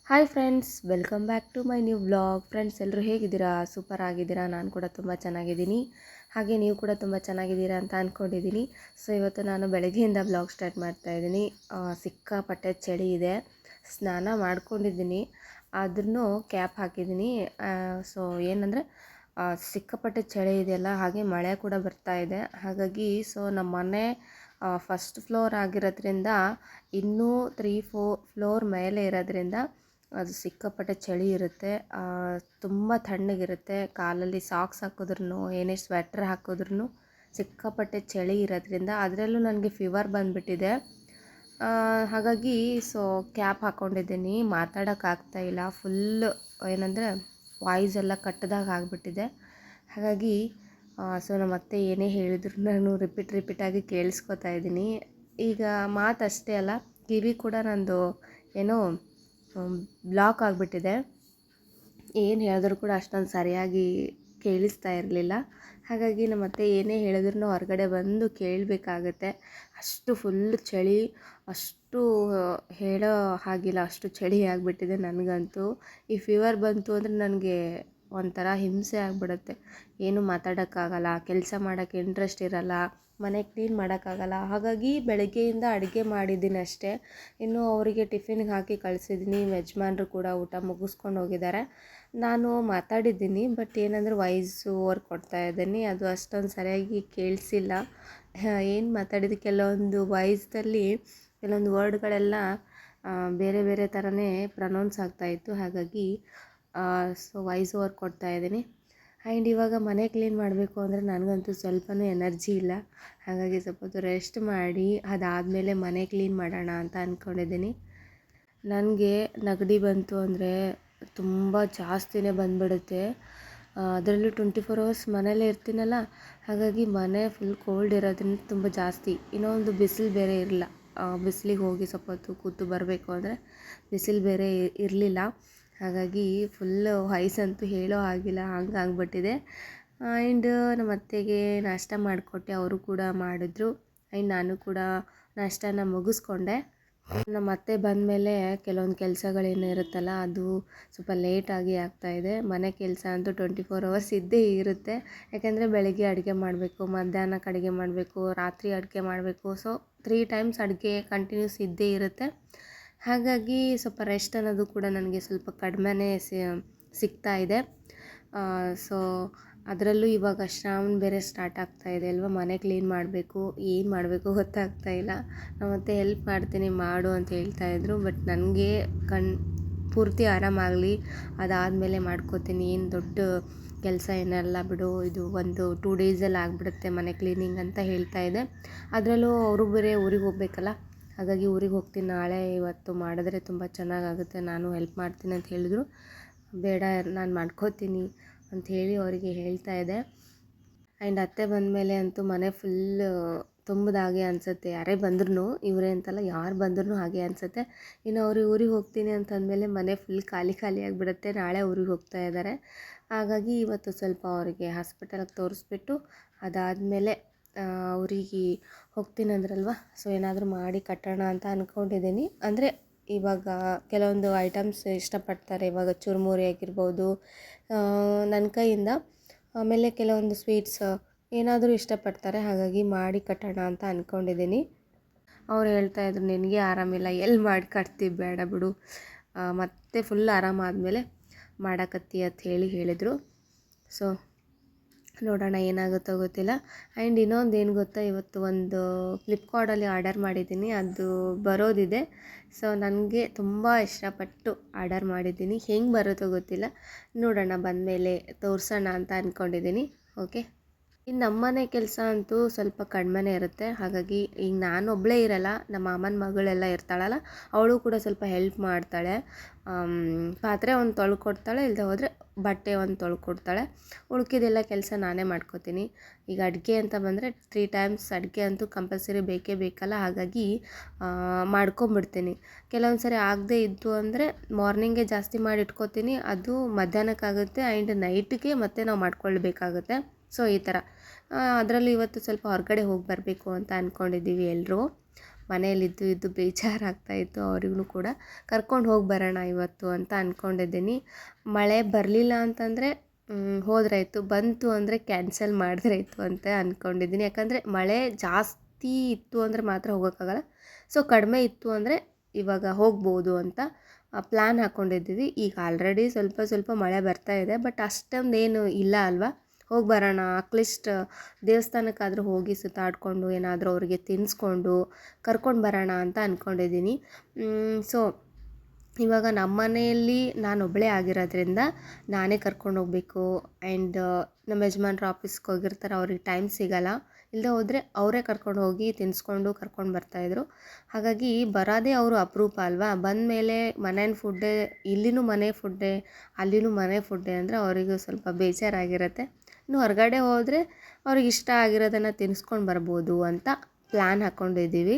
Hi friends, welcome back to my new vlog. Friends, ಎಲ್ಲರೂ ಹೇಗಿದ್ದೀರಾ? Super ಆಗಿದ್ದೀರಾ? ನಾನು ಕೂಡ ತುಂಬ ಚೆನ್ನಾಗಿದ್ದೀನಿ. ಹಾಗೆ ನೀವು ಕೂಡ ತುಂಬ ಚೆನ್ನಾಗಿದ್ದೀರಾ ಅಂತ ಅಂದ್ಕೊಂಡಿದ್ದೀನಿ. ಸೊ ಇವತ್ತು ನಾನು ಬೆಳಗ್ಗೆಯಿಂದ ವ್ಲಾಗ್ ಸ್ಟಾರ್ಟ್ ಮಾಡ್ತಾಯಿದ್ದೀನಿ. ಸಿಕ್ಕಾಪಟ್ಟೆ ಚಳಿ ಇದೆ. ಸ್ನಾನ ಮಾಡ್ಕೊಂಡಿದ್ದೀನಿ, ಆದ್ರೂ ಕ್ಯಾಪ್ ಹಾಕಿದ್ದೀನಿ. ಸೊ ಏನಂದರೆ ಸಿಕ್ಕಾಪಟ್ಟೆ ಚಳಿ ಇದೆಯಲ್ಲ, ಹಾಗೆ ಮಳೆ ಕೂಡ ಬರ್ತಾ ಇದೆ. ಹಾಗಾಗಿ ನಮ್ಮ ಮನೆ ಫಸ್ಟ್ ಫ್ಲೋರ್ ಆಗಿರೋದ್ರಿಂದ ಇನ್ನೂ 3-4 ಫ್ಲೋರ್ ಮೇಲೆ ಇರೋದ್ರಿಂದ ಅದು ಸಿಕ್ಕಾಪಟ್ಟೆ ಚಳಿ ಇರುತ್ತೆ. ತುಂಬ ತಣ್ಣಗಿರುತ್ತೆ. ಕಾಲಲ್ಲಿ ಸಾಕ್ಸ್ ಹಾಕಿದ್ರೂ ಏನೇ ಸ್ವೆಟ್ರ್ ಹಾಕಿದ್ರೂ ಸಿಕ್ಕಾಪಟ್ಟೆ ಚಳಿ ಇರೋದ್ರಿಂದ, ಅದರಲ್ಲೂ ನನಗೆ ಫೀವರ್ ಬಂದುಬಿಟ್ಟಿದೆ. ಹಾಗಾಗಿ ಕ್ಯಾಪ್ ಹಾಕ್ಕೊಂಡಿದ್ದೀನಿ. ಮಾತಾಡೋಕ್ಕಾಗ್ತಾಯಿಲ್ಲ. ಫುಲ್ ಏನಂದರೆ ವಾಯ್ಸ್ ಎಲ್ಲ ಕಟ್ಟದಾಗ ಆಗಿಬಿಟ್ಟಿದೆ. ಹಾಗಾಗಿ ನಮ್ಮ ಅತ್ತೆ ಏನೇ ಹೇಳಿದ್ರು ನಾನು ರಿಪೀಟಾಗಿ ಕೇಳಿಸ್ಕೊತಾ ಇದ್ದೀನಿ. ಈಗ ಮಾತಷ್ಟೇ ಅಲ್ಲ, ಕಿವಿ ಕೂಡ ನಂದು ಏನೋ ಬ್ಲಾಕ್ ಆಗಿಬಿಟ್ಟಿದೆ. ಏನು ಹೇಳಿದ್ರು ಕೂಡ ಅಷ್ಟೊಂದು ಸರಿಯಾಗಿ ಕೇಳಿಸ್ತಾ ಇರಲಿಲ್ಲ. ಹಾಗಾಗಿ ನಮ್ಮ ಅತ್ತೆ ಏನೇ ಹೇಳಿದ್ರು ಹೊರಗಡೆ ಬಂದು ಕೇಳಬೇಕಾಗತ್ತೆ. ಅಷ್ಟು ಫುಲ್ ಚಳಿ, ಅಷ್ಟು ಹೇಳೋ ಹಾಗಿಲ್ಲ, ಅಷ್ಟು ಚಳಿ ಆಗಿಬಿಟ್ಟಿದೆ ನನಗಂತೂ. ಈ ಫೀವರ್ ಬಂತು ಅಂದರೆ ನನಗೆ ಒಂಥರ ಹಿಂಸೆ ಆಗಿಬಿಡುತ್ತೆ. ಏನು ಮಾತಾಡೋಕ್ಕಾಗಲ್ಲ, ಕೆಲಸ ಮಾಡೋಕ್ಕೆ ಇಂಟ್ರೆಸ್ಟ್ ಇರಲ್ಲ, ಮನೆ ಕ್ಲೀನ್ ಮಾಡೋಕ್ಕಾಗಲ್ಲ. ಹಾಗಾಗಿ ಬೆಳಗ್ಗೆಯಿಂದ ಅಡುಗೆ ಮಾಡಿದ್ದೀನಿ ಅಷ್ಟೇ. ಇನ್ನು ಅವರಿಗೆ ಟಿಫಿನ್ಗೆ ಹಾಕಿ ಕಳಿಸಿದ್ದೀನಿ. ಯಜಮಾನ್ರು ಕೂಡ ಊಟ ಮುಗಿಸ್ಕೊಂಡು ಹೋಗಿದ್ದಾರೆ. ನಾನು ಮಾತಾಡಿದ್ದೀನಿ, ಬಟ್ ಏನಂದರೆ ವಾಯ್ಸ್ ಓವರ್ ಕೊಡ್ತಾ ಇದ್ದೀನಿ. ಅದು ಅಷ್ಟೊಂದು ಸರಿಯಾಗಿ ಕೇಳಿಸಿಲ್ಲ. ಏನು ಮಾತಾಡಿದ್ದು, ಕೆಲವೊಂದು ವಾಯ್ಸ್ದಲ್ಲಿ ಕೆಲವೊಂದು ವರ್ಡ್ಗಳೆಲ್ಲ ಬೇರೆ ಬೇರೆ ಥರನೇ ಪ್ರನೌನ್ಸ್ ಆಗ್ತಾಯಿತ್ತು. ಹಾಗಾಗಿ ವಾಯ್ಸ್ ಓವರ್ ಕೊಡ್ತಾ ಇದ್ದೀನಿ. ಆ್ಯಂಡ್ ಇವಾಗ ಮನೆ ಕ್ಲೀನ್ ಮಾಡಬೇಕು ಅಂದರೆ ನನಗಂತೂ ಸ್ವಲ್ಪನೂ ಎನರ್ಜಿ ಇಲ್ಲ. ಹಾಗಾಗಿ ಸ್ವಲ್ಪ ಹೊತ್ತು ರೆಸ್ಟ್ ಮಾಡಿ ಅದಾದಮೇಲೆ ಮನೆ ಕ್ಲೀನ್ ಮಾಡೋಣ ಅಂತ ಅಂದ್ಕೊಂಡಿದ್ದೀನಿ. ನನಗೆ ನೆಗಡಿ ಬಂತು ಅಂದರೆ ತುಂಬ ಜಾಸ್ತಿನೇ ಬಂದುಬಿಡುತ್ತೆ. ಅದರಲ್ಲೂ 24 ಅವರ್ಸ್ ಮನೇಲೇ ಇರ್ತೀನಲ್ಲ, ಹಾಗಾಗಿ ಮನೆ ಫುಲ್ ಕೋಲ್ಡ್ ಇರೋದ್ರಿಂದ ತುಂಬ ಜಾಸ್ತಿ. ಇನ್ನೊಂದು ಬಿಸಿಲು ಬೇರೆ ಇರಲ್ಲ. ಬಿಸಿಲಿಗೆ ಹೋಗಿ ಸ್ವಲ್ಪ ಹೊತ್ತು ಕೂತು ಬರಬೇಕು ಅಂದರೆ ಬಿಸಿಲು ಬೇರೆ ಇರಲಿಲ್ಲ. ಹಾಗಾಗಿ ಫುಲ್ಲು ವಯಸ್ಸಂತೂ ಹೇಳೋ ಆಗಿಲ್ಲ, ಹಂಗೆ ಆಗಿಬಿಟ್ಟಿದೆ. ಆ್ಯಂಡ್ ನಮ್ಮ ಅತ್ತೆಗೆ ನಾಷ್ಟ ಮಾಡಿಕೊಟ್ಟೆ, ಅವರು ಕೂಡ ಮಾಡಿದ್ರು. ಆ್ಯಂಡ್ ನಾನು ಕೂಡ ನಾಷ್ಟನ ಮುಗಿಸ್ಕೊಂಡೆ. ನಮ್ಮ ಅತ್ತೆ ಬಂದಮೇಲೆ ಕೆಲವೊಂದು ಕೆಲಸಗಳೇನು ಇರುತ್ತಲ್ಲ, ಅದು ಸ್ವಲ್ಪ ಲೇಟಾಗಿ ಆಗ್ತಾಯಿದೆ. ಮನೆ ಕೆಲಸ ಅಂತೂ 24 ಅವರ್ಸ್ ಇದ್ದೇ ಇರುತ್ತೆ. ಯಾಕೆಂದರೆ ಬೆಳಗ್ಗೆ ಅಡುಗೆ ಮಾಡಬೇಕು, ಮಧ್ಯಾಹ್ನಕ್ಕೆ ಅಡುಗೆ ಮಾಡಬೇಕು, ರಾತ್ರಿ ಅಡುಗೆ ಮಾಡಬೇಕು. 3 ಟೈಮ್ಸ್ ಅಡುಗೆ ಕಂಟಿನ್ಯೂಸ್ ಇದ್ದೇ ಇರುತ್ತೆ. ಹಾಗಾಗಿ ಸ್ವಲ್ಪ ರೆಸ್ಟ್ ಅನ್ನೋದು ಕೂಡ ನನಗೆ ಸ್ವಲ್ಪ ಕಡಿಮೆನೇ ಸಿಗ್ತಾ ಇದೆ. ಅದರಲ್ಲೂ ಇವಾಗ ಶ್ರಾವಣ ಬೇರೆ ಸ್ಟಾರ್ಟ್ ಆಗ್ತಾಯಿದೆ ಅಲ್ವಾ, ಮನೆ ಕ್ಲೀನ್ ಮಾಡಬೇಕು, ಏನು ಮಾಡಬೇಕು ಗೊತ್ತಾಗ್ತಾ ಇಲ್ಲ. ಮತ್ತೆ ಹೆಲ್ಪ್ ಮಾಡ್ತೀನಿ ಮಾಡು ಅಂತ ಹೇಳ್ತಾಯಿದ್ರು. ಬಟ್ ನನಗೆ ಪೂರ್ತಿ ಆರಾಮಾಗಲಿ, ಅದಾದಮೇಲೆ ಮಾಡ್ಕೋತೀನಿ. ಏನು ದೊಡ್ಡ ಕೆಲಸ ಏನಲ್ಲ ಬಿಡು, ಇದು 1-2 ಡೇಸಲ್ಲಿ ಆಗಿಬಿಡುತ್ತೆ ಮನೆ ಕ್ಲೀನಿಂಗ್ ಅಂತ ಹೇಳ್ತಾಯಿದ್ದೆ. ಅದರಲ್ಲೂ ಅವರು ಬೇರೆ ಊರಿಗೆ ಹೋಗ್ಬೇಕಲ್ಲ, ಹಾಗಾಗಿ ಊರಿಗೆ ಹೋಗ್ತೀನಿ ನಾಳೆ. ಇವತ್ತು ಮಾಡಿದ್ರೆ ತುಂಬ ಚೆನ್ನಾಗಾಗುತ್ತೆ, ನಾನು ಹೆಲ್ಪ್ ಮಾಡ್ತೀನಿ ಅಂತ ಹೇಳಿದ್ರು. ಬೇಡ, ನಾನು ಮಾಡ್ಕೋತೀನಿ ಅಂಥೇಳಿ ಅವರಿಗೆ ಹೇಳ್ತಾ ಇದ್ದೆ. ಆ್ಯಂಡ್ ಅತ್ತೆ ಬಂದಮೇಲೆ ಅಂತೂ ಮನೆ ಫುಲ್ ತುಂಬದಾಗೆ ಅನಿಸುತ್ತೆ. ಯಾರೇ ಬಂದ್ರೂ, ಇವರೇ ಅಂತಲ್ಲ, ಯಾರು ಬಂದ್ರೂ ಹಾಗೆ ಅನಿಸುತ್ತೆ. ಇನ್ನು ಅವ್ರಿಗೆ ಊರಿಗೆ ಹೋಗ್ತೀನಿ ಅಂತಂದಮೇಲೆ ಮನೆ ಫುಲ್ ಖಾಲಿ ಆಗಿಬಿಡುತ್ತೆ. ನಾಳೆ ಊರಿಗೆ ಹೋಗ್ತಾ ಇದ್ದಾರೆ. ಹಾಗಾಗಿ ಇವತ್ತು ಸ್ವಲ್ಪ ಅವರಿಗೆ ಹಾಸ್ಪಿಟಲ್ಗೆ ತೋರಿಸ್ಬಿಟ್ಟು ಅದಾದಮೇಲೆ ಅವರಿಗೆ ಹೋಗ್ತೀನಿ ಅಂದ್ರಲ್ವ, ಏನಾದರೂ ಮಾಡಿ ಕಟ್ಟೋಣ ಅಂತ ಅಂದ್ಕೊಂಡಿದ್ದೀನಿ. ಅಂದರೆ ಇವಾಗ ಕೆಲವೊಂದು ಐಟಮ್ಸ್ ಇಷ್ಟಪಡ್ತಾರೆ. ಇವಾಗ ಚುರುಮುರಿ ಆಗಿರ್ಬೋದು ನನ್ನ ಕೈಯಿಂದ. ಆಮೇಲೆ ಕೆಲವೊಂದು ಸ್ವೀಟ್ಸ್ ಏನಾದರೂ ಇಷ್ಟಪಡ್ತಾರೆ. ಹಾಗಾಗಿ ಮಾಡಿ ಕಟ್ಟೋಣ ಅಂತ ಅಂದ್ಕೊಂಡಿದ್ದೀನಿ. ಅವ್ರು ಹೇಳ್ತಾಯಿದ್ರು, ನಿನಗೆ ಆರಾಮಿಲ್ಲ, ಎಲ್ಲಿ ಮಾಡಿ ಕಟ್ತೀವಿ, ಬೇಡ ಬಿಡು, ಮತ್ತೆ ಫುಲ್ ಆರಾಮಾದಮೇಲೆ ಮಾಡಕತ್ತಿ ಅಂತ ಹೇಳಿದರು. ನೋಡೋಣ ಏನಾಗುತ್ತೋ ಗೊತ್ತಿಲ್ಲ. ಆ್ಯಂಡ್ ಇನ್ನೊಂದು ಏನು ಗೊತ್ತಾ, ಇವತ್ತು ಒಂದು ಫ್ಲಿಪ್ಕಾರ್ಟಲ್ಲಿ ಆರ್ಡರ್ ಮಾಡಿದ್ದೀನಿ, ಅದು ಬರೋದಿದೆ. ನನಗೆ ತುಂಬ ಇಷ್ಟಪಟ್ಟು ಆರ್ಡರ್ ಮಾಡಿದ್ದೀನಿ. ಹೆಂಗೆ ಬರುತ್ತೋ ಗೊತ್ತಿಲ್ಲ, ನೋಡೋಣ, ಬಂದಮೇಲೆ ತೋರಿಸೋಣ ಅಂತ ಅಂದ್ಕೊಂಡಿದ್ದೀನಿ. ಓಕೆ, ಇನ್ನು ನಮ್ಮನೆ ಕೆಲಸ ಅಂತೂ ಸ್ವಲ್ಪ ಕಡಿಮೆನೇ ಇರುತ್ತೆ. ಹಾಗಾಗಿ ಈಗ ನಾನು ಒಬ್ಬಳೇ ಇರಲ್ಲ, ನಮ್ಮ ಮಾಮನ ಮಗಳೆಲ್ಲ ಇರ್ತಾಳಲ್ಲ, ಅವಳು ಕೂಡ ಸ್ವಲ್ಪ ಹೆಲ್ಪ್ ಮಾಡ್ತಾಳೆ. ಪಾತ್ರೆ ಒಂದು ತೊಳ್ಕೊಡ್ತಾಳೆ, ಇಲ್ಲದೆ ಹೋದರೆ ಬಟ್ಟೆ ಒಂದು ತೊಳ್ಕೊಡ್ತಾಳೆ. ಉಳ್ಕಿದೆಲ್ಲ ಕೆಲಸ ನಾನೇ ಮಾಡ್ಕೋತೀನಿ. ಈಗ ಅಡುಗೆ ಅಂತ ಬಂದರೆ 3 ಟೈಮ್ಸ್ ಅಡುಗೆ ಅಂತೂ ಕಂಪಲ್ಸರಿ ಬೇಕೇ ಬೇಕಲ್ಲ. ಹಾಗಾಗಿ ಮಾಡ್ಕೊಂಬಿಡ್ತೀನಿ. ಕೆಲವೊಂದು ಸರಿ ಆಗದೇ ಇದ್ದು ಅಂದರೆ ಮಾರ್ನಿಂಗೇ ಜಾಸ್ತಿ ಮಾಡಿ ಇಟ್ಕೋತೀನಿ, ಅದು ಮಧ್ಯಾಹ್ನಕ್ಕಾಗುತ್ತೆ. ಆ್ಯಂಡ್ ನೈಟ್ಗೆ ಮತ್ತೆ ನಾವು ಮಾಡ್ಕೊಳ್ಬೇಕಾಗುತ್ತೆ. ಈ ಥರ. ಅದರಲ್ಲೂ ಇವತ್ತು ಸ್ವಲ್ಪ ಹೊರಗಡೆ ಹೋಗಿ ಬರಬೇಕು ಅಂತ ಅಂದ್ಕೊಂಡಿದ್ದೀವಿ ಎಲ್ಲರೂ. ಮನೆಯಲ್ಲಿದ್ದು ಇದ್ದು ಬೇಜಾರಾಗ್ತಾಯಿತ್ತು. ಅವರಿಗೂ ಕೂಡ ಕರ್ಕೊಂಡು ಹೋಗಿ ಬರೋಣ ಇವತ್ತು ಅಂತ ಅಂದ್ಕೊಂಡಿದ್ದೀನಿ. ಮಳೆ ಬರಲಿಲ್ಲ ಅಂತಂದರೆ ಹೋದ್ರಾಯ್ತು, ಬಂತು ಅಂದರೆ ಕ್ಯಾನ್ಸಲ್ ಮಾಡಿದ್ರಾಯ್ತು ಅಂತ ಅಂದ್ಕೊಂಡಿದ್ದೀನಿ. ಯಾಕಂದರೆ ಮಳೆ ಜಾಸ್ತಿ ಇತ್ತು ಅಂದರೆ ಮಾತ್ರ ಹೋಗೋಕ್ಕಾಗಲ್ಲ. ಸೊ ಕಡಿಮೆ ಇತ್ತು ಅಂದರೆ ಇವಾಗ ಹೋಗ್ಬೋದು ಅಂತ ಪ್ಲ್ಯಾನ್ ಹಾಕ್ಕೊಂಡಿದ್ದೀವಿ. ಈಗ ಆಲ್ರೆಡಿ ಸ್ವಲ್ಪ ಸ್ವಲ್ಪ ಮಳೆ ಬರ್ತಾ ಇದೆ, ಬಟ್ ಅಷ್ಟೊಂದೇನು ಇಲ್ಲ ಅಲ್ವಾ. ಹೋಗಿ ಬರೋಣ, ಅಟ್ಲೀಸ್ಟ್ ದೇವಸ್ಥಾನಕ್ಕಾದರೂ ಹೋಗಿ ಸುತ್ತಾಡಿಕೊಂಡು ಏನಾದರೂ ಅವರಿಗೆ ತಿನ್ನಿಸ್ಕೊಂಡು ಕರ್ಕೊಂಡು ಬರೋಣ ಅಂತ ಅಂದ್ಕೊಂಡಿದ್ದೀನಿ. ಸೊ ಇವಾಗ ನಮ್ಮ ಮನೆಯಲ್ಲಿ ನಾನೊಬ್ಬಳೇ ಆಗಿರೋದ್ರಿಂದ ನಾನೇ ಕರ್ಕೊಂಡು ಹೋಗಬೇಕು. ಆ್ಯಂಡ್ ನಮ್ಮ ಯಜಮಾನ್ರು ಆಫೀಸ್ಗೆ ಹೋಗಿರ್ತಾರೆ, ಅವ್ರಿಗೆ ಟೈಮ್ ಸಿಗೋಲ್ಲ. ಇಲ್ಲದೆ ಹೋದರೆ ಅವರೇ ಕರ್ಕೊಂಡು ಹೋಗಿ ತಿನ್ನಿಸ್ಕೊಂಡು ಕರ್ಕೊಂಡು ಬರ್ತಾಯಿದ್ರು. ಹಾಗಾಗಿ ಬರೋದೇ ಅವರು ಅಪರೂಪ ಅಲ್ವಾ. ಬಂದಮೇಲೆ ಮನೇನ ಫುಡ್ಡೇ, ಇಲ್ಲಿನೂ ಮನೆ ಫುಡ್ಡೇ, ಅಲ್ಲಿನೂ ಮನೆ ಫುಡ್ಡೇ ಅಂದರೆ ಅವರಿಗೂ ಸ್ವಲ್ಪ ಬೇಜಾರಾಗಿರುತ್ತೆ. ಇನ್ನು ಹೊರಗಡೆ ಹೋದರೆ ಅವ್ರಿಗೆ ಇಷ್ಟ ಆಗಿರೋದನ್ನು ತಿನ್ನಿಸ್ಕೊಂಡು ಬರ್ಬೋದು ಅಂತ ಪ್ಲ್ಯಾನ್ ಹಾಕ್ಕೊಂಡಿದ್ದೀವಿ.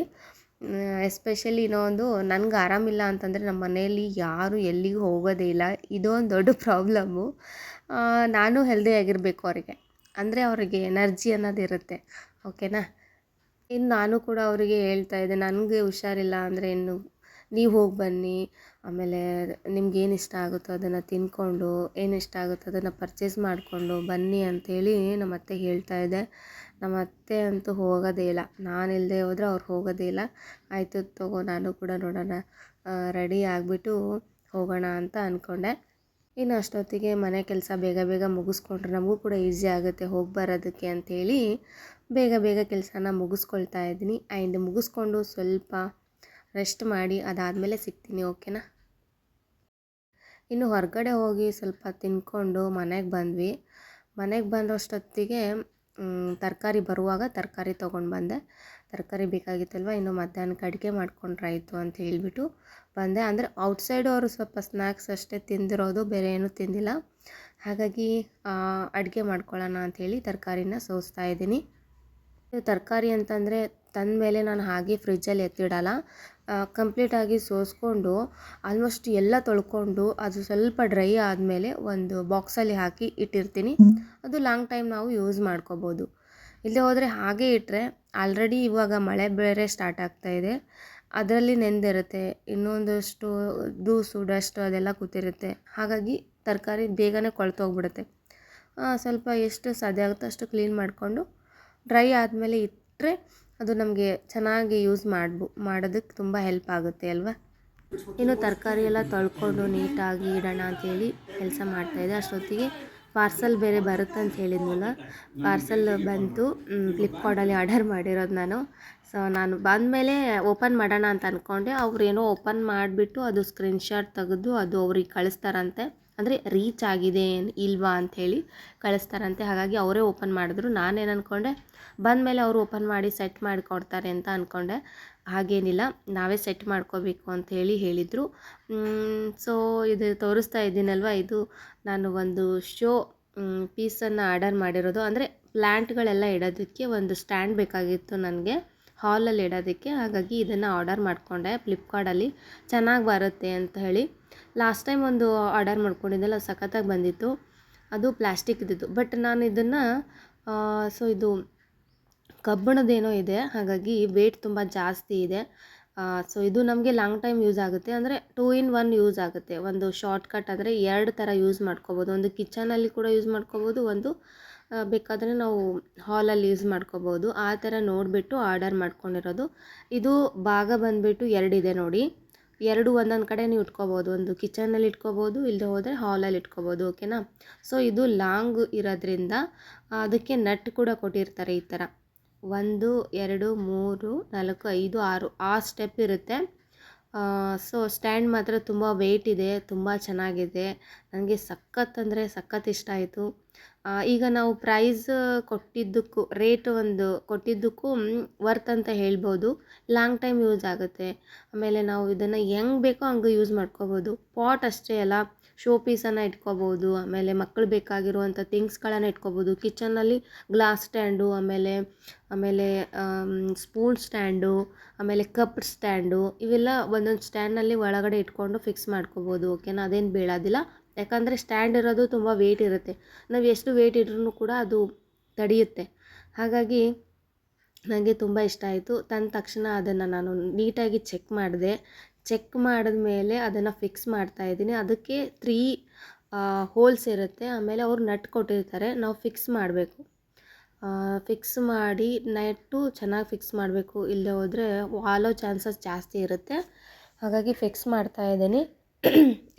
ಎಸ್ಪೆಷಲಿ ಇನ್ನೊಂದು, ನನಗೆ ಆರಾಮಿಲ್ಲ ಅಂತಂದರೆ ನಮ್ಮ ಮನೆಯಲ್ಲಿ ಯಾರೂ ಎಲ್ಲಿಗೂ ಹೋಗೋದೇ ಇಲ್ಲ. ಇದೊಂದು ದೊಡ್ಡ ಪ್ರಾಬ್ಲಮ್ಮು. ನಾನು ಹೆಲ್ದಿಯಾಗಿರಬೇಕು ಅವರಿಗೆ, ಅಂದರೆ ಅವರಿಗೆ ಎನರ್ಜಿ ಅನ್ನೋದಿರುತ್ತೆ. ಓಕೆನಾ. ಇನ್ನು ನಾನು ಕೂಡ ಅವರಿಗೆ ಹೇಳ್ತಾಯಿದ್ದೆ, ನನಗೆ ಹುಷಾರಿಲ್ಲ ಅಂದರೆ ಇನ್ನು ನೀವು ಹೋಗಿ ಬನ್ನಿ, ಆಮೇಲೆ ನಿಮ್ಗೇನು ಇಷ್ಟ ಆಗುತ್ತೋ ಅದನ್ನು ತಿಂದ್ಕೊಂಡು, ಏನು ಇಷ್ಟ ಆಗುತ್ತೋ ಅದನ್ನು ಪರ್ಚೇಸ್ ಮಾಡಿಕೊಂಡು ಬನ್ನಿ ಅಂಥೇಳಿ ನಮ್ಮ ಅತ್ತೆಗೆ ಹೇಳ್ತಾಯಿದ್ದೆ. ನಮ್ಮ ಅತ್ತೆ ಅಂತೂ ಹೋಗೋದೇ ಇಲ್ಲ, ನಾನಿಲ್ಲದೆ ಹೋದರೆ ಅವ್ರು ಹೋಗೋದೇ ಇಲ್ಲ. ಆಯಿತು ತಗೋ, ನಾನು ಕೂಡ ನೋಡೋಣ, ರೆಡಿ ಆಗಿಬಿಟ್ಟು ಹೋಗೋಣ ಅಂತ ಅಂದ್ಕೊಂಡೆ. ಇನ್ನು ಅಷ್ಟೊತ್ತಿಗೆ ಮನೆ ಕೆಲಸ ಬೇಗ ಬೇಗ ಮುಗಿಸ್ಕೊಂಡ್ರೆ ನಮಗೂ ಕೂಡ ಈಸಿ ಆಗುತ್ತೆ ಹೋಗಿ ಬರೋದಕ್ಕೆ ಅಂಥೇಳಿ ಬೇಗ ಬೇಗ ಕೆಲಸನ ಮುಗಿಸ್ಕೊಳ್ತಾ ಇದ್ದೀನಿ. ಆ್ಯಂಡ್ ಮುಗಿಸ್ಕೊಂಡು ಸ್ವಲ್ಪ ರೆಸ್ಟ್ ಮಾಡಿ ಅದಾದಮೇಲೆ ಸಿಗ್ತೀನಿ. ಓಕೆನಾ. ಇನ್ನು ಹೊರಗಡೆ ಹೋಗಿ ಸ್ವಲ್ಪ ತಿನ್ಕೊಂಡು ಮನೆಗೆ ಬಂದ್ವಿ. ಮನೆಗೆ ಬಂದಷ್ಟೊತ್ತಿಗೆ ತರಕಾರಿ ಬರುವಾಗ ತರಕಾರಿ ತೊಗೊಂಡು ಬಂದೆ. ತರಕಾರಿ ಬೇಕಾಗಿತ್ತಲ್ವ, ಇನ್ನು ಮಧ್ಯಾಹ್ನಕ್ಕೆ ಅಡುಗೆ ಮಾಡ್ಕೊಂಡ್ರಾಯ್ತು ಅಂತ ಹೇಳಿಬಿಟ್ಟು ಬಂದೆ. ಅಂದರೆ ಔಟ್ಸೈಡು ಅವರು ಸ್ವಲ್ಪ ಸ್ನ್ಯಾಕ್ಸ್ ಅಷ್ಟೇ ತಿಂದಿರೋದು, ಬೇರೆ ಏನೂ ತಿಂದಿಲ್ಲ. ಹಾಗಾಗಿ ಅಡುಗೆ ಮಾಡ್ಕೊಳ್ಳೋಣ ಅಂಥೇಳಿ ತರಕಾರಿನ ಸೋಸ್ತಾ ಇದ್ದೀನಿ. ತರಕಾರಿ ಅಂತಂದರೆ ತಂದ ಮೇಲೆ ನಾನು ಹಾಗೆ ಫ್ರಿಜ್ಜಲ್ಲಿ ಎತ್ತಿಡಲ್ಲ. ಕಂಪ್ಲೀಟಾಗಿ ಸೋಸ್ಕೊಂಡು ಆಲ್ಮೋಸ್ಟ್ ಎಲ್ಲ ತೊಳ್ಕೊಂಡು ಅದು ಸ್ವಲ್ಪ ಡ್ರೈ ಆದಮೇಲೆ ಒಂದು ಬಾಕ್ಸಲ್ಲಿ ಹಾಕಿ ಇಟ್ಟಿರ್ತೀನಿ. ಅದು ಲಾಂಗ್ ಟೈಮ್ ನಾವು ಯೂಸ್ ಮಾಡ್ಕೋಬೋದು. ಇಲ್ಲದೆ ಹೋದರೆ ಹಾಗೆ ಇಟ್ಟರೆ ಆಲ್ರೆಡಿ ಇವಾಗ ಮಳೆ ಬೇರೆ ಸ್ಟಾರ್ಟ್ ಆಗ್ತಾಯಿದೆ, ಅದರಲ್ಲಿ ನೆಂದಿರುತ್ತೆ, ಇನ್ನೊಂದಷ್ಟು ದೂಸು ಡಸ್ಟು ಅದೆಲ್ಲ ಕೂತಿರುತ್ತೆ. ಹಾಗಾಗಿ ತರಕಾರಿ ಬೇಗನೆ ಕೊಳ್ತೋಗ್ಬಿಡುತ್ತೆ. ಸ್ವಲ್ಪ ಎಷ್ಟು ಸಾಧ್ಯ ಆಗುತ್ತೋ ಅಷ್ಟು ಕ್ಲೀನ್ ಮಾಡಿಕೊಂಡು ಡ್ರೈ ಆದಮೇಲೆ ಇಟ್ಟರೆ ಅದು ನಮಗೆ ಚೆನ್ನಾಗಿ ಯೂಸ್ ಮಾಡೋದಕ್ಕೆ ತುಂಬ ಹೆಲ್ಪ್ ಆಗುತ್ತೆ ಅಲ್ವಾ. ಇನ್ನು ತರಕಾರಿ ಎಲ್ಲ ತೊಳ್ಕೊಂಡು ನೀಟಾಗಿ ಇಡೋಣ ಅಂಥೇಳಿ ಕೆಲಸ ಮಾಡ್ತಾಯಿದ್ದೆ. ಅಷ್ಟೊತ್ತಿಗೆ ಪಾರ್ಸಲ್ ಬೇರೆ ಬರುತ್ತೆ ಅಂತ ಹೇಳಿದ್ನಲ್ಲ, ಪಾರ್ಸಲ್ ಬಂತು. ಫ್ಲಿಪ್ಕಾರ್ಟಲ್ಲಿ ಆರ್ಡರ್ ಮಾಡಿರೋದು ನಾನು. ಸೊ ನಾನು ಬಂದಮೇಲೆ ಓಪನ್ ಮಾಡೋಣ ಅಂತ ಅಂದ್ಕೊಂಡೆ. ಅವ್ರೇನೋ ಓಪನ್ ಮಾಡಿಬಿಟ್ಟು ಅದು ಸ್ಕ್ರೀನ್ಶಾಟ್ ತೆಗೆದು ಅದು ಅವ್ರಿಗೆ ಕಳಿಸ್ತಾರಂತೆ, ಅಂದರೆ ರೀಚ್ ಆಗಿದೆ ಇಲ್ವಾ ಅಂಥೇಳಿ ಕಳಿಸ್ತಾರಂತೆ. ಹಾಗಾಗಿ ಅವರೇ ಓಪನ್ ಮಾಡಿದ್ರು. ನಾನೇನು ಅಂದ್ಕೊಂಡೆ, ಬಂದಮೇಲೆ ಅವರು ಓಪನ್ ಮಾಡಿ ಸೆಟ್ ಮಾಡಿ ಕೊಡ್ತಾರೆ ಅಂತ ಅಂದ್ಕೊಂಡೆ. ಹಾಗೇನಿಲ್ಲ, ನಾವೇ ಸೆಟ್ ಮಾಡ್ಕೋಬೇಕು ಅಂಥೇಳಿ ಹೇಳಿದರು. ಸೊ ಇದು ತೋರಿಸ್ತಾ ಇದ್ದೀನಲ್ವ, ಇದು ನಾನು ಒಂದು ಶೋ ಪೀಸನ್ನು ಆರ್ಡರ್ ಮಾಡಿರೋದು. ಅಂದರೆ ಪ್ಲ್ಯಾಂಟ್ಗಳೆಲ್ಲ ಇಡೋದಕ್ಕೆ ಒಂದು ಸ್ಟ್ಯಾಂಡ್ ಬೇಕಾಗಿತ್ತು ನನಗೆ ಹಾಲಲ್ಲಿ ಇಡೋದಕ್ಕೆ. ಹಾಗಾಗಿ ಇದನ್ನು ಆರ್ಡರ್ ಮಾಡಿಕೊಂಡೆ ಫ್ಲಿಪ್ಕಾರ್ಟಲ್ಲಿ. ಚೆನ್ನಾಗಿ ಬರುತ್ತೆ ಅಂತ ಹೇಳಿ ಲಾಸ್ಟ್ ಟೈಮ್ ಒಂದು ಆರ್ಡರ್ ಮಾಡ್ಕೊಂಡಿದ್ದೆಲ್ಲ ಸಖತ್ತಾಗಿ ಬಂದಿತ್ತು. ಅದು ಪ್ಲಾಸ್ಟಿಕ್ ಇದ್ದಿದ್ದು, ಬಟ್ ನಾನು ಇದನ್ನು ಸೊ ಇದು ಕಬ್ಬಿಣದೇನೋ ಇದೆ, ಹಾಗಾಗಿ ವೇಟ್ ತುಂಬ ಜಾಸ್ತಿ ಇದೆ. ಸೊ ಇದು ನಮಗೆ ಲಾಂಗ್ ಟೈಮ್ ಯೂಸ್ ಆಗುತ್ತೆ, ಅಂದರೆ 2 in 1 ಯೂಸ್ ಆಗುತ್ತೆ. ಒಂದು ಶಾರ್ಟ್ಕಟ್ ಅಂದರೆ 2 ಥರ ಯೂಸ್ ಮಾಡ್ಕೋಬೋದು. ಒಂದು ಕಿಚನಲ್ಲಿ ಕೂಡ ಯೂಸ್ ಮಾಡ್ಕೋಬೋದು, ಒಂದು ಬೇಕಾದರೆ ನಾವು ಹಾಲಲ್ಲಿ ಯೂಸ್ ಮಾಡ್ಕೋಬೋದು. ಆ ಥರ ನೋಡಿಬಿಟ್ಟು ಆರ್ಡರ್ ಮಾಡ್ಕೊಂಡಿರೋದು. ಇದು ಭಾಗ ಬಂದುಬಿಟ್ಟು 2 ಇದೆ ನೋಡಿ. 2 ಒಂದೊಂದು ಕಡೆ ನೀವು ಇಟ್ಕೋಬೋದು. ಒಂದು ಕಿಚನಲ್ಲಿ ಇಟ್ಕೋಬೋದು, ಇಲ್ಲದೆ ಹೋದರೆ ಹಾಲಲ್ಲಿ ಇಟ್ಕೋಬೋದು. ಓಕೆನಾ. ಸೊ ಇದು ಲಾಂಗ್ ಇರೋದ್ರಿಂದ ಅದಕ್ಕೆ ನಟ್ ಕೂಡ ಕೊಟ್ಟಿರ್ತಾರೆ ಈ ಥರ. 1 2 3 4 5 6 ಆ ಸ್ಟೆಪ್ ಇರುತ್ತೆ. ಸೊ ಸ್ಟ್ಯಾಂಡ್ ಮಾತ್ರ ತುಂಬ ವೆಯ್ಟ್ ಇದೆ, ತುಂಬ ಚೆನ್ನಾಗಿದೆ. ನನಗೆ ಸಖತ್ ಅಂದರೆ ಸಖತ್ ಇಷ್ಟ ಆಯಿತು. ಈಗ ನಾವು ಪ್ರೈಸ್ ಕೊಟ್ಟಿದ್ದಕ್ಕೂ ರೇಟ್ ಒಂದು ಕೊಟ್ಟಿದ್ದಕ್ಕೂ ವರ್ತ್ ಅಂತ ಹೇಳ್ಬೋದು. ಲಾಂಗ್ ಟೈಮ್ ಯೂಸ್ ಆಗುತ್ತೆ. ಆಮೇಲೆ ನಾವು ಇದನ್ನು ಹೆಂಗೆ ಬೇಕೋ ಹಂಗೆ ಯೂಸ್ ಮಾಡ್ಕೋಬೋದು. ಪಾಟ್ ಅಷ್ಟೇ ಅಲ್ಲ, ಶೋ ಪೀಸನ್ನು ಇಟ್ಕೋಬೋದು. ಆಮೇಲೆ ಮಕ್ಕಳು ಬೇಕಾಗಿರುವಂಥ ಥಿಂಗ್ಸ್ಗಳನ್ನು ಇಟ್ಕೋಬೋದು. ಕಿಚನ್ನಲ್ಲಿ ಗ್ಲಾಸ್ ಸ್ಟ್ಯಾಂಡು, ಆಮೇಲೆ ಸ್ಪೂನ್ ಸ್ಟ್ಯಾಂಡು, ಆಮೇಲೆ ಕಪ್ ಸ್ಟ್ಯಾಂಡು, ಇವೆಲ್ಲ ಒಂದೊಂದು ಸ್ಟ್ಯಾಂಡ್ನಲ್ಲಿ ಒಳಗಡೆ ಇಟ್ಕೊಂಡು ಫಿಕ್ಸ್ ಮಾಡ್ಕೋಬೋದು. ಓಕೆನಾ. ಅದೇನು ಬೀಳೋದಿಲ್ಲ, ಯಾಕಂದರೆ ಸ್ಟ್ಯಾಂಡ್ ಇರೋದು ತುಂಬ ವೆಯ್ಟ್ ಇರುತ್ತೆ. ನಾವು ಎಷ್ಟು ವೆಯ್ಟ್ ಇದ್ರೂ ಕೂಡ ಅದು ತಡೆಯುತ್ತೆ. ಹಾಗಾಗಿ ನನಗೆ ತುಂಬ ಇಷ್ಟ ಆಯಿತು. ತಂದ ತಕ್ಷಣ ಅದನ್ನು ನಾನು ನೀಟಾಗಿ ಚೆಕ್ ಮಾಡಿದ್ಮೇಲೆ ಅದನ್ನು ಫಿಕ್ಸ್ ಮಾಡ್ತಾಯಿದ್ದೀನಿ. ಅದಕ್ಕೆ 3 ಹೋಲ್ಸ್ ಇರುತ್ತೆ. ಆಮೇಲೆ ಅವ್ರು ನಟ್ ಕೊಟ್ಟಿರ್ತಾರೆ, ನಾವು ಫಿಕ್ಸ್ ಮಾಡಬೇಕು. ಫಿಕ್ಸ್ ಮಾಡಿ ನಟ್ಟು ಚೆನ್ನಾಗಿ ಫಿಕ್ಸ್ ಮಾಡಬೇಕು, ಇಲ್ಲದೆ ಹೋದರೆ ವಾಲೋ ಚಾನ್ಸಸ್ ಜಾಸ್ತಿ ಇರುತ್ತೆ. ಹಾಗಾಗಿ ಫಿಕ್ಸ್ ಮಾಡ್ತಾಯಿದ್ದೀನಿ.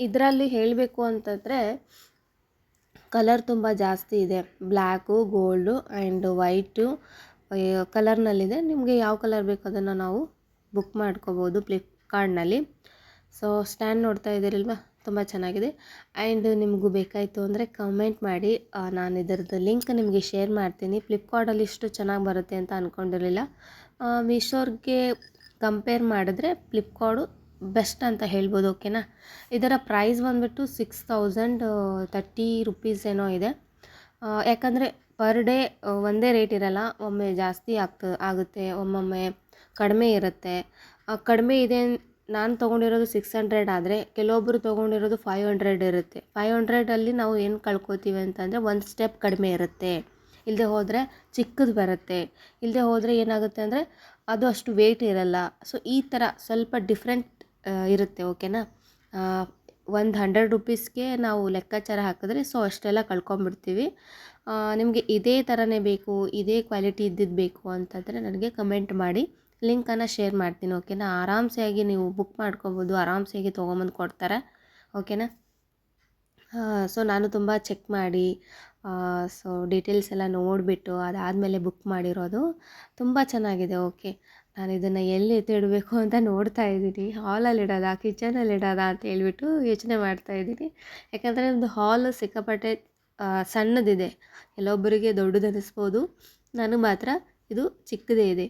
ಇದರಲ್ಲಿ ಹೇಳಬೇಕು ಅಂತಂದರೆ ಕಲರ್ ತುಂಬ ಜಾಸ್ತಿ ಇದೆ. ಬ್ಲ್ಯಾಕು, ಗೋಲ್ಡು ಆ್ಯಂಡ್ ವೈಟು ಕಲರ್ನಲ್ಲಿದೆ. ನಿಮಗೆ ಯಾವ ಕಲರ್ ಬೇಕು ಅದನ್ನು ನಾವು ಬುಕ್ ಮಾಡ್ಕೋಬೋದು ಫ್ಲಿಪ್ಕಾರ್ಟ್ನಲ್ಲಿ. ಸೊ ಸ್ಟ್ಯಾಂಡ್ ನೋಡ್ತಾ ಇದ್ದೀರಲ್ವ, ತುಂಬ ಚೆನ್ನಾಗಿದೆ. ಆ್ಯಂಡ್ ನಿಮಗೂ ಬೇಕಾಯಿತು ಅಂದರೆ ಕಮೆಂಟ್ ಮಾಡಿ, ನಾನು ಇದರದ್ದು ಲಿಂಕ್ ನಿಮಗೆ ಶೇರ್ ಮಾಡ್ತೀನಿ. ಫ್ಲಿಪ್ಕಾರ್ಟಲ್ಲಿ ಇಷ್ಟು ಚೆನ್ನಾಗಿ ಬರುತ್ತೆ ಅಂತ ಅಂದ್ಕೊಂಡಿರಲಿಲ್ಲ. ಮೀಶೋರ್ಗೆ ಕಂಪೇರ್ ಮಾಡಿದ್ರೆ ಫ್ಲಿಪ್ಕಾರ್ಟು ಬೆಸ್ಟ್ ಅಂತ ಹೇಳ್ಬೋದು. ಓಕೆನಾ. ಇದರ ಪ್ರೈಸ್ ಬಂದುಬಿಟ್ಟು 6030 ರುಪೀಸ್ ಏನೋ ಇದೆ. ಯಾಕಂದರೆ ಪರ್ ಡೇ ಒಂದೇ ರೇಟ್ ಇರಲ್ಲ, ಒಮ್ಮೆ ಜಾಸ್ತಿ ಆಗುತ್ತೆ, ಒಮ್ಮೊಮ್ಮೆ ಕಡಿಮೆ ಇರುತ್ತೆ. ಕಡಿಮೆ ಇದೆ, ನಾನು ತೊಗೊಂಡಿರೋದು 600 ಆದರೆ ಕೆಲವೊಬ್ಬರು ತೊಗೊಂಡಿರೋದು 500 ಇರುತ್ತೆ. 500ಅಲ್ಲಿ ನಾವು ಏನು ಕಳ್ಕೊತೀವಿ ಅಂತಂದರೆ ಒಂದು ಸ್ಟೆಪ್ ಕಡಿಮೆ ಇರುತ್ತೆ, ಇಲ್ಲದೆ ಹೋದರೆ ಚಿಕ್ಕದು ಬರುತ್ತೆ, ಇಲ್ಲದೆ ಹೋದರೆ ಏನಾಗುತ್ತೆ ಅಂದರೆ ಅದು ಅಷ್ಟು ವೆಯ್ಟ್ ಇರಲ್ಲ. ಸೊ ಈ ಥರ ಸ್ವಲ್ಪ ಡಿಫ್ರೆಂಟ್ ಇರುತ್ತೆ. ಓಕೆನಾ. ಒಂದು 100 ರುಪೀಸ್ಗೆ ನಾವು ಲೆಕ್ಕಾಚಾರ ಹಾಕಿದ್ರೆ ಸೊ ಅಷ್ಟೆಲ್ಲ ಕಳ್ಕೊಂಬಿಡ್ತೀವಿ. ನಿಮಗೆ ಇದೇ ಥರನೇ ಬೇಕು, ಇದೇ ಕ್ವಾಲಿಟಿ ಇದ್ದಿದ್ದು ಬೇಕು ಅಂತಂದರೆ ನನಗೆ ಕಮೆಂಟ್ ಮಾಡಿ, ಲಿಂಕನ್ನು ಶೇರ್ ಮಾಡ್ತೀನಿ. ಓಕೆನಾ. ಆರಾಮ್ಸೆಯಾಗಿ ನೀವು ಬುಕ್ ಮಾಡ್ಕೊಬೋದು, ಆರಾಮ್ಸೆಯಾಗಿ ತೊಗೊಂಬಂದು ಕೊಡ್ತಾರೆ. ಓಕೆನಾ. ಸೊ ನಾನು ತುಂಬ ಚೆಕ್ ಮಾಡಿ ಸೊ ಡೀಟೇಲ್ಸ್ ಎಲ್ಲ ನೋಡಿಬಿಟ್ಟು ಅದಾದಮೇಲೆ ಬುಕ್ ಮಾಡಿರೋದು. ತುಂಬ ಚೆನ್ನಾಗಿದೆ. ಓಕೆ. ನಾನು ಇದನ್ನು ಎಲ್ಲಿ ಎತ್ತಿಡಬೇಕು ಅಂತ ನೋಡ್ತಾ ಇದ್ದೀನಿ. ಹಾಲಲ್ಲಿ ಇಡೋದಾ, ಕಿಚನಲ್ಲಿ ಇಡೋದಾ ಅಂತ ಹೇಳ್ಬಿಟ್ಟು ಯೋಚನೆ ಮಾಡ್ತಾಯಿದ್ದೀನಿ. ಯಾಕಂದರೆ ಒಂದು ಹಾಲು ಸಿಕ್ಕಾಪಟ್ಟೆ ಸಣ್ಣದಿದೆ, ಕೆಲವೊಬ್ಬರಿಗೆ ದೊಡ್ಡದು ಅನ್ನಿಸ್ಬೋದು, ನನಗೆ ಮಾತ್ರ ಇದು ಚಿಕ್ಕದೇ ಇದೆ.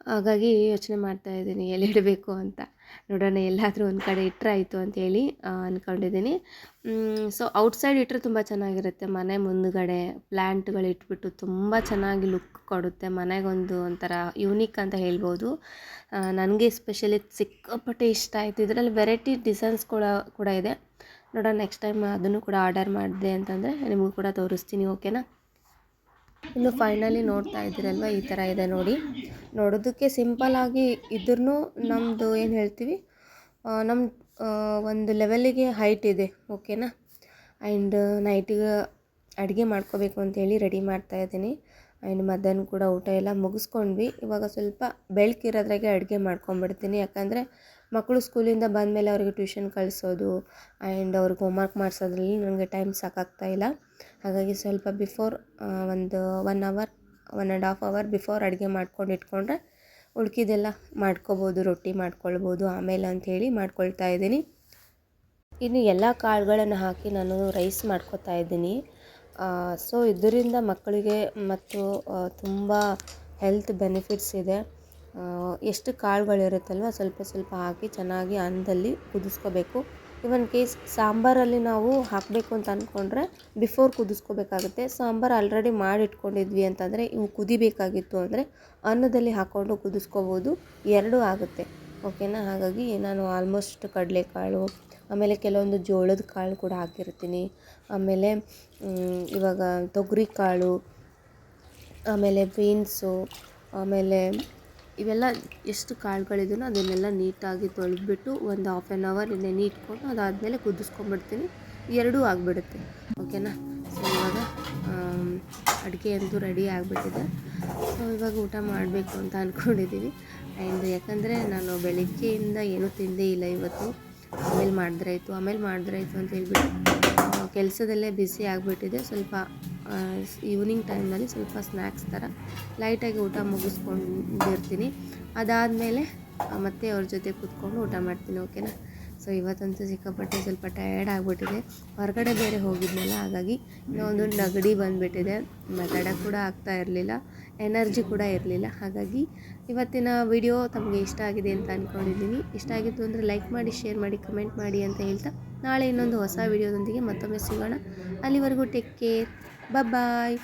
ಹಾಗಾಗಿ ಯೋಚನೆ ಮಾಡ್ತಾಯಿದ್ದೀನಿ ಎಲ್ಲಿ ಇಡಬೇಕು ಅಂತ. ನೋಡೋಣ, ಎಲ್ಲಾದರೂ ಒಂದು ಕಡೆ ಇಟ್ಟರೆ ಆಯಿತು ಅಂತೇಳಿ ಅಂದ್ಕೊಂಡಿದ್ದೀನಿ. ಸೊ ಔಟ್ಸೈಡ್ ಇಟ್ಟರೆ ತುಂಬ ಚೆನ್ನಾಗಿರುತ್ತೆ. ಮನೆ ಮುಂದುಗಡೆ ಪ್ಲ್ಯಾಂಟ್ಗಳು ಇಟ್ಬಿಟ್ಟು ತುಂಬ ಚೆನ್ನಾಗಿ ಲುಕ್ ಕೊಡುತ್ತೆ. ಮನೆಗೊಂದು ಒಂಥರ ಯೂನಿಕ್ ಅಂತ ಹೇಳ್ಬೋದು. ನನಗೆ ಎಸ್ಪೆಷಲಿ ಸಿಕ್ಕಾಪಟ್ಟೆ ಇಷ್ಟ ಆಯಿತು. ಇದರಲ್ಲಿ ವೆರೈಟಿ ಡಿಸೈನ್ಸ್ ಕೂಡ ಇದೆ. ನೋಡೋಣ, ನೆಕ್ಸ್ಟ್ ಟೈಮ್ ಅದನ್ನು ಕೂಡ ಆರ್ಡರ್ ಮಾಡಿದೆ ಅಂತಂದರೆ ನಿಮಗೂ ಕೂಡ ತೋರಿಸ್ತೀನಿ. ಓಕೆನಾ. ಇನ್ನು ಫೈನಲಿ ನೋಡ್ತಾ ಇದ್ದೀರಲ್ವ, ಈ ಥರ ಇದೆ ನೋಡಿ. ನೋಡೋದಕ್ಕೆ ಸಿಂಪಲ್ಲಾಗಿ ಇದ್ರೂ ನಮ್ಮದು ಏನು ಹೇಳ್ತೀವಿ, ನಮ್ಮ ಒಂದು ಲೆವೆಲ್ಲಿಗೆ ಹೈಟ್ ಇದೆ. ಓಕೆನಾ. ಆ್ಯಂಡ್ ನೈಟಿಗೆ ಅಡುಗೆ ಮಾಡ್ಕೋಬೇಕು ಅಂತೇಳಿ ರೆಡಿ ಮಾಡ್ತಾಯಿದ್ದೀನಿ. ಆ್ಯಂಡ್ ಮಧ್ಯಾಹ್ನ ಕೂಡ ಊಟ ಎಲ್ಲ ಮುಗಿಸ್ಕೊಂಡ್ವಿ. ಇವಾಗ ಸ್ವಲ್ಪ ಬೆಳಕಿರೋದ್ರಾಗೆ ಅಡುಗೆ ಮಾಡ್ಕೊಂಬಿಡ್ತೀನಿ. ಯಾಕಂದರೆ ಮಕ್ಕಳು ಸ್ಕೂಲಿಂದ ಬಂದಮೇಲೆ ಅವ್ರಿಗೆ ಟ್ಯೂಷನ್ ಕಳಿಸೋದು ಆ್ಯಂಡ್ ಅವ್ರಿಗೆ ಹೋಮ್ವರ್ಕ್ ಮಾಡಿಸೋದ್ರಲ್ಲಿ ನನಗೆ ಟೈಮ್ ಸಾಕಾಗ್ತಾಯಿಲ್ಲ. ಹಾಗಾಗಿ ಸ್ವಲ್ಪ ಬಿಫೋರ್ ಒಂದು 1 ಅವರ್ 1.5 ಅವರ್ ಬಿಫೋರ್ ಅಡುಗೆ ಮಾಡ್ಕೊಂಡು ಇಟ್ಕೊಂಡ್ರೆ ಉಳ್ಕಿದೆಲ್ಲ ಮಾಡ್ಕೋಬೋದು, ರೊಟ್ಟಿ ಮಾಡ್ಕೊಳ್ಬೋದು ಆಮೇಲೆ ಅಂಥೇಳಿ ಮಾಡ್ಕೊಳ್ತಾ ಇದ್ದೀನಿ. ಇನ್ನು ಎಲ್ಲ ಕಾಳುಗಳನ್ನು ಹಾಕಿ ನಾನು ರೈಸ್ ಮಾಡ್ಕೊತಾ ಇದ್ದೀನಿ. ಸೊ ಇದರಿಂದ ಮಕ್ಕಳಿಗೆ ಮತ್ತು ತುಂಬ ಹೆಲ್ತ್ ಬೆನಿಫಿಟ್ಸ್ ಇದೆ. ಎಷ್ಟು ಕಾಳುಗಳಿರುತ್ತಲ್ವ ಸ್ವಲ್ಪ ಸ್ವಲ್ಪ ಹಾಕಿ ಚೆನ್ನಾಗಿ ಅನ್ನದಲ್ಲಿ ಕುದಿಸ್ಕೋಬೇಕು. ಇವನ್ ಕೇಸ್ ಸಾಂಬಾರಲ್ಲಿ ನಾವು ಹಾಕಬೇಕು ಅಂತ ಅಂದ್ಕೊಂಡ್ರೆ ಬಿಫೋರ್ ಕುದಿಸ್ಕೋಬೇಕಾಗುತ್ತೆ. ಸಾಂಬಾರು ಆಲ್ರೆಡಿ ಮಾಡಿಟ್ಕೊಂಡಿದ್ವಿ ಅಂತಂದರೆ ಇವು ಕುದಿಬೇಕಾಗಿತ್ತು ಅಂದರೆ ಅನ್ನದಲ್ಲಿ ಹಾಕ್ಕೊಂಡು ಕುದಿಸ್ಕೋಬೋದು, ಎರಡೂ ಆಗುತ್ತೆ. ಓಕೆನಾ. ಹಾಗಾಗಿ ನಾನು ಆಲ್ಮೋಸ್ಟ್ ಕಡಲೆಕಾಳು ಆಮೇಲೆ ಕೆಲವೊಂದು ಜೋಳದ ಕಾಳು ಕೂಡ ಹಾಕಿರ್ತೀನಿ. ಆಮೇಲೆ ಇವಾಗ ತೊಗರಿ ಕಾಳು, ಆಮೇಲೆ ಬೀನ್ಸು, ಆಮೇಲೆ ಇವೆಲ್ಲ ಎಷ್ಟು ಕಾಳುಗಳಿದೆಯೋ ಅದನ್ನೆಲ್ಲ ನೀಟಾಗಿ ತೊಳೆದ್ಬಿಟ್ಟು ಒಂದು 1/2 ಅವರ್ ನೆನೆ ಇಟ್ಕೊಂಡು ಅದಾದಮೇಲೆ ಕುದಿಸ್ಕೊಂಡ್ಬಿಡ್ತೀನಿ, ಎರಡೂ ಆಗಿಬಿಡುತ್ತೆ. ಓಕೆನಾ. ಸೊ ಇವಾಗ ಅಡುಗೆ ಅಂತೂ ರೆಡಿ ಆಗಿಬಿಟ್ಟಿದೆ. ಸೊ ಇವಾಗ ಊಟ ಮಾಡಬೇಕು ಅಂತ ಅಂದ್ಕೊಂಡಿದ್ದೀವಿ. ಆ್ಯಂಡ್ ಯಾಕಂದರೆ ನಾನು ಬೆಳಗ್ಗೆಯಿಂದ ಏನೂ ತಿಂದೇ ಇಲ್ಲ ಇವತ್ತು. ಆಮೇಲೆ ಮಾಡಿದ್ರಾಯ್ತು ಅಂತ ಹೇಳ್ಬಿಟ್ಟು ಕೆಲಸದಲ್ಲೇ ಬ್ಯುಸಿ ಆಗಿಬಿಟ್ಟಿದೆ. ಸ್ವಲ್ಪ ಈವ್ನಿಂಗ್ ಟೈಮ್ನಲ್ಲಿ ಸ್ವಲ್ಪ ಸ್ನ್ಯಾಕ್ಸ್ ಥರ ಲೈಟಾಗಿ ಊಟ ಮುಗಿಸ್ಕೊಂಡಿರ್ತೀನಿ. ಅದಾದಮೇಲೆ ಮತ್ತೆ ಅವ್ರ ಜೊತೆ ಕೂತ್ಕೊಂಡು ಊಟ ಮಾಡ್ತೀನಿ. ಓಕೆನಾ. ಸೊ ಇವತ್ತಂತೂ ಸಿಕ್ಕಾಪಟ್ಟೆ ಸ್ವಲ್ಪ ಟಯರ್ಡ್ ಆಗಿಬಿಟ್ಟಿದೆ, ಹೊರಗಡೆ ಬೇರೆ ಹೋಗಿದ್ನಲ್ಲ. ಹಾಗಾಗಿ ಇನ್ನೊಂದು ನೆಗಡಿ ಬಂದುಬಿಟ್ಟಿದೆ, ಮಾತಾಡೋಕ್ಕೆ ಕೂಡ ಆಗ್ತಾ ಇರಲಿಲ್ಲ, ಎನರ್ಜಿ ಕೂಡ ಇರಲಿಲ್ಲ. ಹಾಗಾಗಿ ಇವತ್ತಿನ ವಿಡಿಯೋ ತಮಗೆ ಇಷ್ಟ ಆಗಿದೆ ಅಂತ ಅಂದ್ಕೊಂಡಿದ್ದೀನಿ. ಇಷ್ಟ ಆಗಿತ್ತು ಅಂದರೆ ಲೈಕ್ ಮಾಡಿ, ಶೇರ್ ಮಾಡಿ, ಕಮೆಂಟ್ ಮಾಡಿ ಅಂತ ಹೇಳ್ತಾ ನಾಳೆ ಇನ್ನೊಂದು ಹೊಸ ವಿಡಿಯೋದೊಂದಿಗೆ ಮತ್ತೊಮ್ಮೆ ಸಿಗೋಣ. ಅಲ್ಲಿವರೆಗೂ ಟೇಕ್ ಕೇರ್, ಬಾಯ್.